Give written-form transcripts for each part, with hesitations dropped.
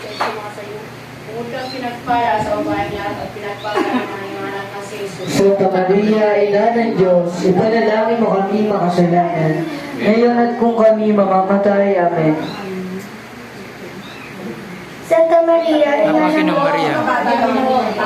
Diyos ay sumasayo. Bukod kang pinagpala sa babaeng lahat at pinagpala naman ang iyong anak na si Jesus. Santa Maria, Ina ng Diyos, ipanalangin mo kami makasalanan, ngayon at kung kami mamamatay. Amen. Santa Maria, Ina Abakin ng ng Maria.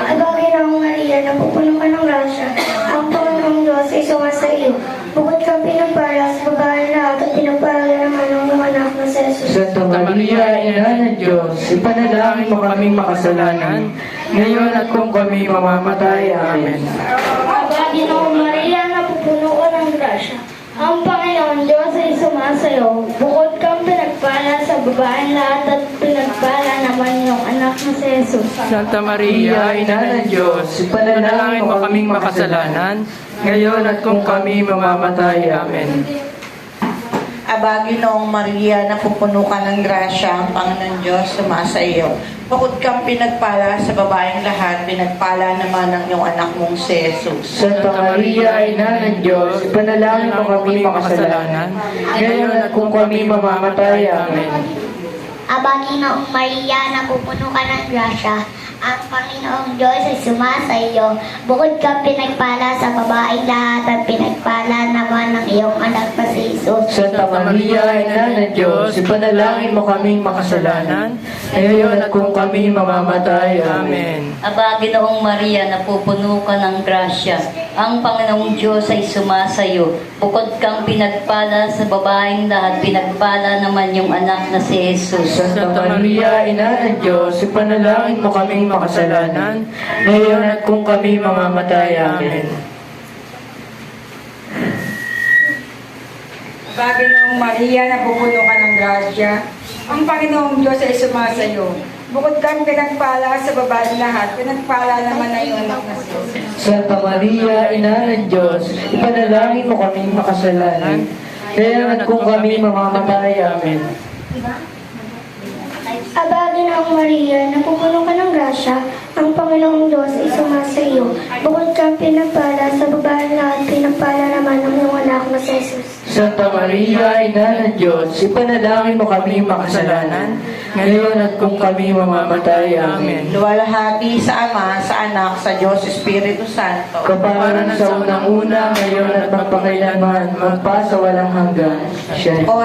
Abakin ng Maria, napupuno ka ng grasya. Ang Panginoong Diyos ay sumasayo. Bukod kang pinagpala sa babaeng lahat at pinagpala naman ang iyong anak na si Jesus. Santa Maria, Ina ng Diyos, ipanalangin mo kaming makasalanan, ngayon at kung kami mamamatay. Amen. Abakin ng Maria, napupuno ka ng grasya. Ang Panginoong Diyos ay sumasayo. Bukod kang pinagpala sa babaeng lahat at pinagpala naman yung anak na si Jesus. Santa Maria, Ina ng Diyos, ipanalangin mo kaming makasalanan, ngayon at kung kami mamamatay. Amen. Aba, Ginoong Maria, napupuno ka ng grasya, ang Panginoon Diyos sumasa iyo. Bukod kang pinagpala sa babaeng lahat, pinagpala naman ang iyong anak mong si Jesus. Santa Maria, Ina ng Diyos, ipanalangin mo kami makasalanan, ngayon at kung kami mamamatay. Amen. Aba, Ginoong Maria, napupuno ka ng grasya. Ang Panginoong Diyos ay sumasayo. Bukod kang pinagpala sa babaeng lahat at pinagpala naman ng iyong anak na si Jesus. Santa Maria, Ina ng Diyos, ipanalangin mo kaming makasalanan, ngayon at kung kami mamamatay. Amen. Amen. Aba, Ginoong Maria, napupuno ka ng grasya. Ang Panginoong Diyos ay sumasayo. Bukod kang pinagpala sa babaeng lahat, pinagpala naman yung anak na si Jesus. Santa Maria, Ina ng Diyos, ipanalangin mo kaming makasalanan, ngayon at kung kami mamamatay. Amen. Panginoong Maria, napupuno ka ng grasya. Ang Panginoong Diyos ay sumasayo. Bukod kang pinagpala sa babaeng lahat, pinagpala naman na iyong anak na si Jesus. Santa Maria, Ina ng Diyos, ipanalangin mo kaming makasalanan, ngayon at kung kami mamamatay. Amen. Aba, Ginoong Maria, napupuno ka ng grasya. Ang Panginoong Diyos ay sumasayo. Bukod kang pinagpala sa babaeng lahat, pinagpala naman ng iyong anak na si Jesus. Santa Maria, Ina ng Diyos, ipanalangin mo kaming makasalanan, ngayon at kung kami mamamatay. Amen. Luwalhati sa Ama, sa Anak, sa Diyos Espiritu Santo. Kaparan sa unang-una, ngayon at magpakailanman, magpa sa walang hanggan. Siya. O